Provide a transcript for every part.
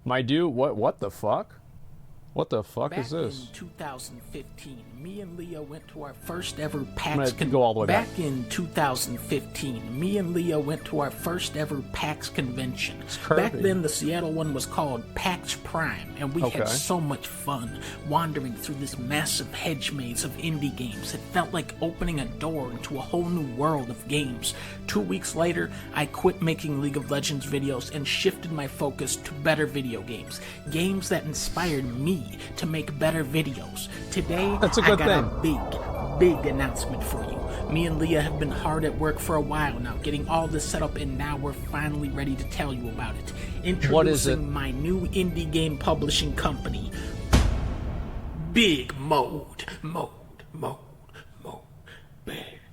My dude, what the fuck? What the fuck Back is this? in 2015, me and Leah went to our first ever PAX I'm gonna go all the way back. Back in 2015, me and Leah went to our first ever PAX convention. Back then, the Seattle one was called PAX Prime, and we had so much fun wandering through this massive hedge maze of indie games. It felt like opening a door into a whole new world of games. 2 weeks later, I quit making League of Legends videos and shifted my focus to better video games. Games that inspired me to make better videos. Today, that's a good I got thing. a big announcement for you. Me and Leah have been hard at work for a while now, getting all this set up, and now we're finally ready to tell you about it. Introducing what is it? My new indie game publishing company, Big Mode.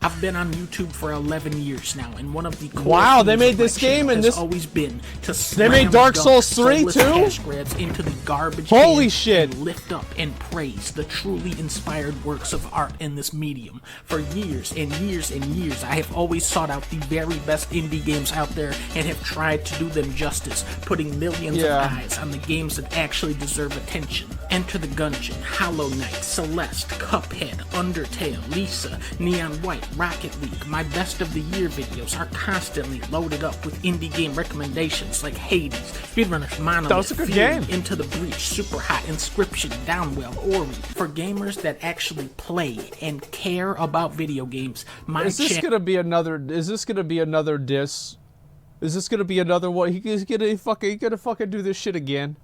I've been on YouTube for 11 years now, and one of the core they made this game and this always been to they made Dark Souls 3 too? cash grabs into the garbage Holy can shit. and lift up and praise the truly inspired works of art in this medium. For years and years and years, I have always sought out the very best indie games out there and have tried to do them justice, putting millions of eyes on the games that actually deserve attention. Enter the Gungeon, Hollow Knight, Celeste, Cuphead, Undertale, Lisa, Neon White, Rocket League. My best of the year videos are constantly loaded up with indie game recommendations like Hades, Speedrunners Monolith, Fury, Into the Breach, Super Hot, Inscription, Downwell, Ori. For gamers that actually play and care about video games, Is this gonna be another diss? Is this gonna be another one? He's gonna fucking do this shit again.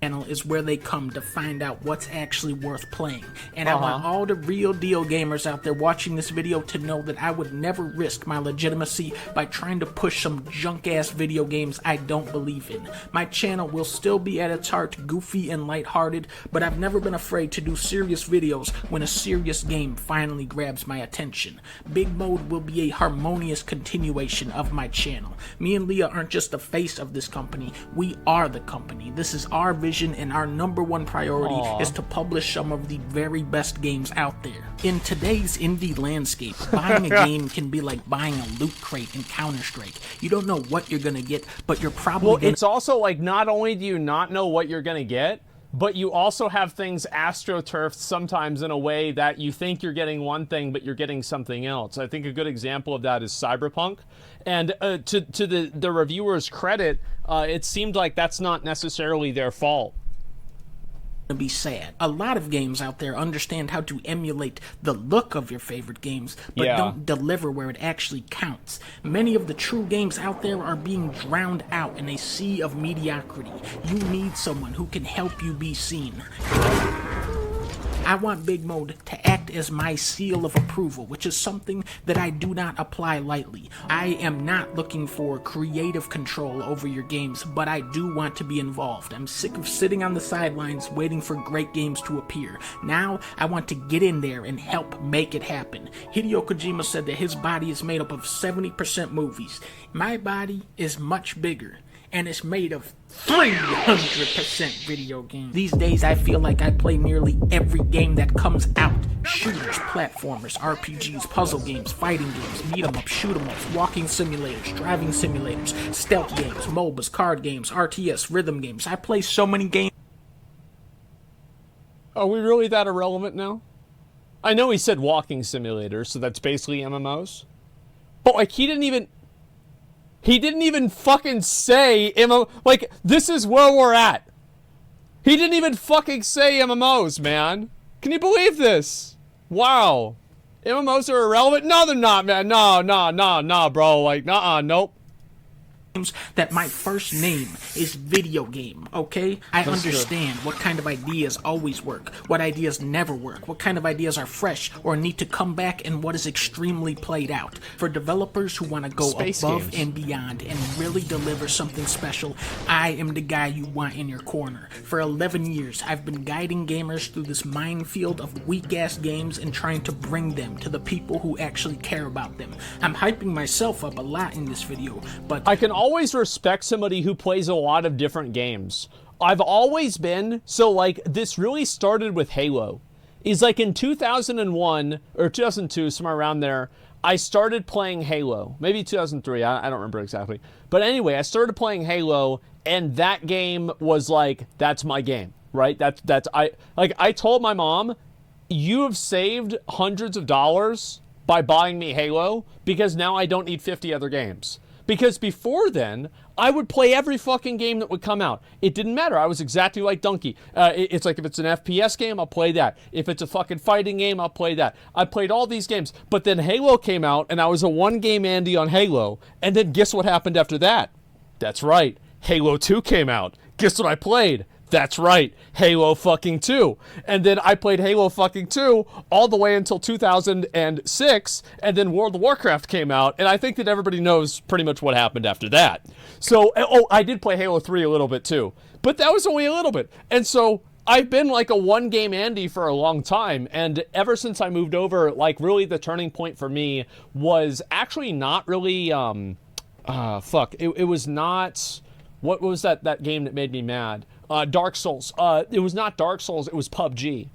Channel is where they come to find out what's actually worth playing. And I want all the real deal gamers out there watching this video to know that I would never risk my legitimacy by trying to push some junk ass video games I don't believe in. My channel will still be at its heart goofy and lighthearted, but I've never been afraid to do serious videos when a serious game finally grabs my attention. Big Mode will be a harmonious continuation of my channel. Me and Leah aren't just the face of this company, we are the company. This is our vision, and our number one priority is to publish some of the very best games out there. In today's indie landscape, buying a game can be like buying a loot crate in Counter-Strike. You don't know what you're gonna get, but you're probably gonna... It's also like, not only do you not know what you're gonna get, but you also have things astroturfed sometimes in a way that you think you're getting one thing, but you're getting something else. I think a good example of that is Cyberpunk. And to the reviewer's credit, it seemed like that's not necessarily their fault. Be sad. A lot of games out there understand how to emulate the look of your favorite games, but don't deliver where it actually counts. Many of the true games out there are being drowned out in a sea of mediocrity. You need someone who can help you be seen. I want Big Mode to act as my seal of approval, which is something that I do not apply lightly. I am not looking for creative control over your games, but I do want to be involved. I'm sick of sitting on the sidelines waiting for great games to appear. Now, I want to get in there and help make it happen. Hideo Kojima said that his body is made up of 70% movies. My body is much bigger, and it's made of 300% video games. These days, I feel like I play nearly every game that comes out. Shooters, platformers, RPGs, puzzle games, fighting games, beat-em-ups, shoot-em-ups, walking simulators, driving simulators, stealth games, MOBAs, card games, RTS, rhythm games. I play so many games. Are we really that irrelevant now? I know he said walking simulators, so that's basically MMOs. But like, he didn't even fucking say MMO. Like, this is where we're at. He didn't even fucking say MMOs, man. Can you believe this? Wow. MMOs are irrelevant? No, they're not, man. No, bro. Like, nope. That my first name is video game, okay? I understand what kind of ideas always work, what ideas never work, what kind of ideas are fresh or need to come back, and what is extremely played out. For developers who want to go above and beyond and really deliver something special, I am the guy you want in your corner. For 11 years, I've been guiding gamers through this minefield of weak-ass games and trying to bring them to the people who actually care about them. I'm hyping myself up a lot in this video, but I can always respect somebody who plays a lot of different games. I've always been, so like, this really started with Halo. Is like in 2001 or 2002, somewhere around there, I started playing Halo, maybe 2003, I don't remember exactly. But anyway, I started playing Halo, and that game was like, that's my game, right? I told my mom, you have saved hundreds of dollars by buying me Halo, because now I don't need 50 other games. Because before then, I would play every fucking game that would come out. It didn't matter. I was exactly like Dunkey. It's like if it's an FPS game, I'll play that. If it's a fucking fighting game, I'll play that. I played all these games. But then Halo came out, and I was a one-game Andy on Halo. And then guess what happened after that? That's right. Halo 2 came out. Guess what I played? That's right, Halo fucking 2. And then I played Halo fucking 2 all the way until 2006, and then World of Warcraft came out, and I think that everybody knows pretty much what happened after that. So, I did play Halo 3 a little bit too, but that was only a little bit. And so, I've been like a one-game Andy for a long time, and ever since I moved over, like really the turning point for me was actually not really, it was not, what was that game that made me mad? Dark Souls. It was not Dark Souls, it was PUBG.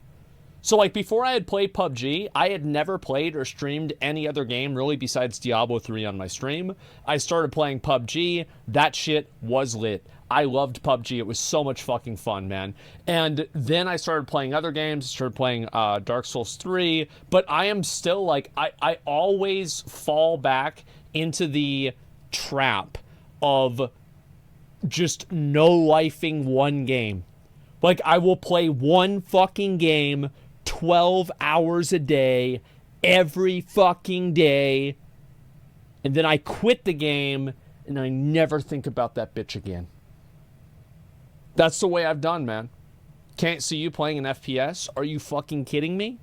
So, like, before I had played PUBG, I had never played or streamed any other game, really, besides Diablo 3 on my stream. I started playing PUBG. That shit was lit. I loved PUBG. It was so much fucking fun, man. And then I started playing other games. Started playing Dark Souls 3. But I am still, like, I always fall back into the trap of just no-lifing one game. Like, I will play one fucking game 12 hours a day, every fucking day, and then I quit the game, and I never think about that bitch again. That's the way I've done, man. Can't see you playing an FPS? Are you fucking kidding me?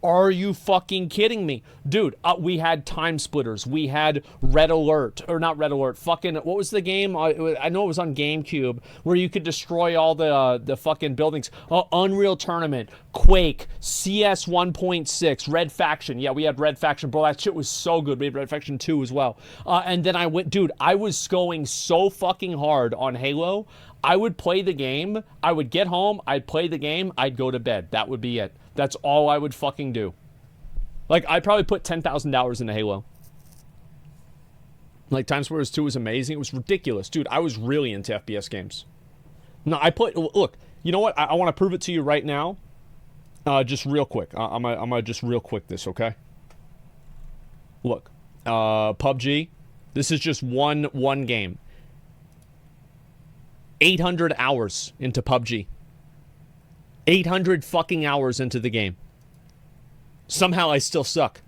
Are you fucking kidding me? Dude, we had Time Splitters. We had Red Alert. Or not Red Alert. Fucking, what was the game? I know it was on GameCube, where you could destroy all the fucking buildings. Unreal Tournament, Quake, CS 1.6, Red Faction. Yeah, we had Red Faction. Bro, that shit was so good. We had Red Faction 2 as well. And then I went, dude, I was going so fucking hard on Halo. I would play the game. I would get home. I'd play the game. I'd go to bed. That would be it. That's all I would fucking do. Like, I probably put $10,000 into Halo. Like, Time Splitters 2 was amazing. It was ridiculous. Dude, I was really into FPS games. No, look, you know what? I want to prove it to you right now. Just real quick. I'm gonna just real quick this, okay? Look. PUBG. This is just one game. 800 hours into PUBG. 800 fucking hours into the game. Somehow I still suck.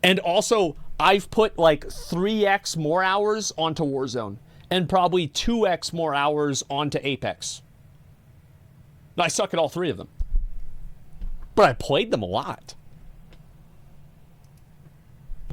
And also, I've put like 3x more hours onto Warzone. And probably 2x more hours onto Apex. I suck at all three of them. But I played them a lot.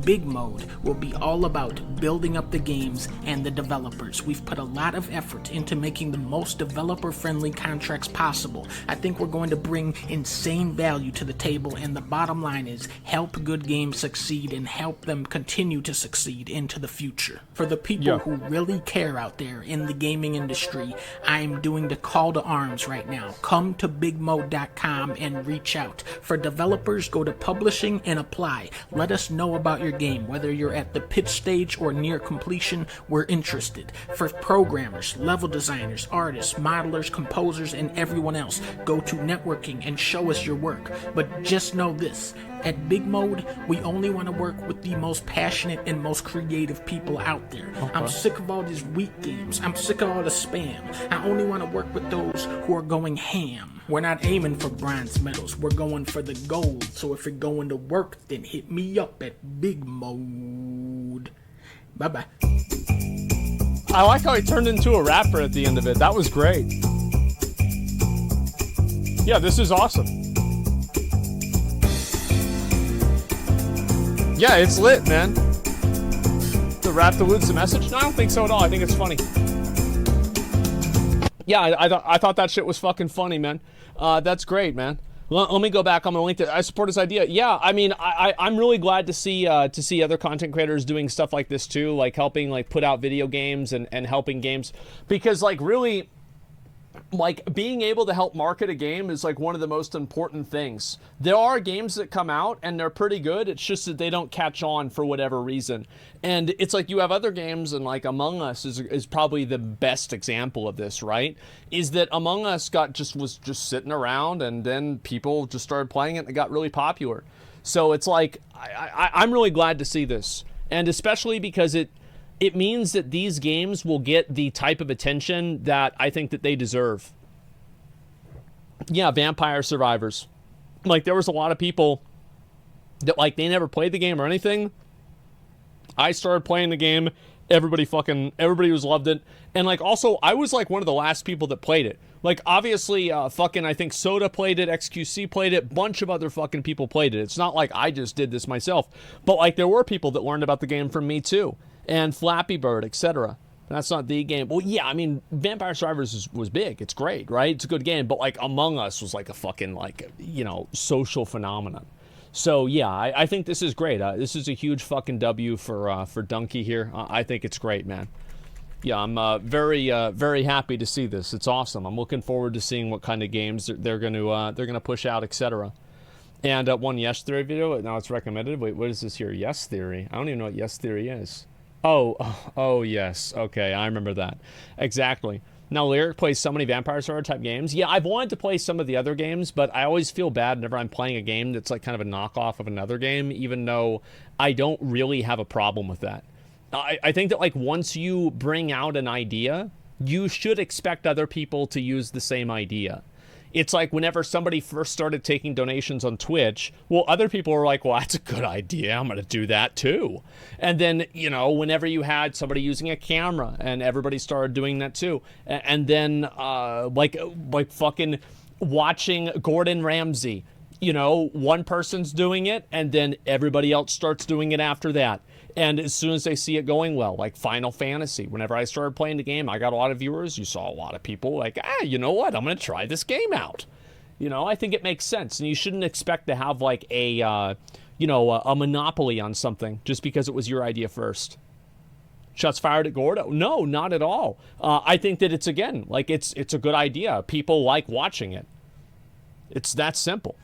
Big Mode will be all about building up the games and the developers. We've put a lot of effort into making the most developer-friendly contracts possible. I think we're going to bring insane value to the table, and the bottom line is help good games succeed and help them continue to succeed into the future. For the people who really care out there in the gaming industry, I'm doing the call to arms right now. Come to bigmode.com and reach out. For developers, go to publishing and apply. Let us know about your game. Whether you're at the pitch stage or near completion, we're interested. For programmers, level designers, artists, modelers, composers, and everyone else, go to networking and show us your work. But just know this, at Big Mode, we only want to work with the most passionate and most creative people out there. Okay. I'm sick of all these weak games. I'm sick of all the spam. I only want to work with those who are going ham. We're not aiming for bronze medals. We're going for the gold. So if you're going to work, then hit me up at Big Mode. Bye-bye. I like how he turned into a rapper at the end of it. That was great. Yeah, this is awesome. Yeah, it's lit, man. The rap eludes the message? No, I don't think so at all. I think it's funny. Yeah, I thought that shit was fucking funny, man. That's great, man. Let me go back. I'm gonna link to. I support his idea. Yeah, I mean, I'm really glad to see other content creators doing stuff like this too, like helping like put out video games and helping games, because like really, like, being able to help market a game is like one of the most important things. There are games that come out and they're pretty good. It's just that they don't catch on for whatever reason. And it's like you have other games, and like Among Us is probably the best example of this, right? Is that Among Us was just sitting around, and then people just started playing it and it got really popular. So it's like I'm really glad to see this, and especially because it means that these games will get the type of attention that I think that they deserve. Yeah, Vampire Survivors. Like, there was a lot of people that, like, they never played the game or anything. I started playing the game. Everybody was loved it. And, like, also, I was, like, one of the last people that played it. Like, obviously, I think Soda played it, XQC played it, bunch of other fucking people played it. It's not like I just did this myself. But, like, there were people that learned about the game from me, too. And Flappy Bird, etc. That's not the game. Well, yeah, I mean, Vampire Survivors was big. It's great, right? It's a good game. But, like, Among Us was like a fucking, like, you know, social phenomenon. So, yeah, I think this is great. This is a huge fucking W for Dunkey here. I think it's great, man. Yeah, I'm very happy to see this. It's awesome. I'm looking forward to seeing what kind of games they're gonna push out, etc. And one Yes Theory video. Now it's recommended. Wait, what is this here? Yes Theory. I don't even know what Yes Theory is. Oh, yes. Okay, I remember that. Exactly. Now, Lyric plays so many Vampire Survivor type games. Yeah, I've wanted to play some of the other games, but I always feel bad whenever I'm playing a game that's like kind of a knockoff of another game, even though I don't really have a problem with that. I think that, like, once you bring out an idea, you should expect other people to use the same idea. It's like whenever somebody first started taking donations on Twitch, well, other people were like, well, that's a good idea. I'm going to do that too. And then, you know, whenever you had somebody using a camera, and everybody started doing that too. And then, like fucking watching Gordon Ramsay, you know, one person's doing it, and then everybody else starts doing it after that. And as soon as they see it going well, like Final Fantasy, whenever I started playing the game, I got a lot of viewers. You saw a lot of people like, you know what? I'm going to try this game out. You know, I think it makes sense. And you shouldn't expect to have like a monopoly on something just because it was your idea first. Shots fired at Gordo? No, not at all. I think that it's, again, like it's a good idea. People like watching it. It's that simple.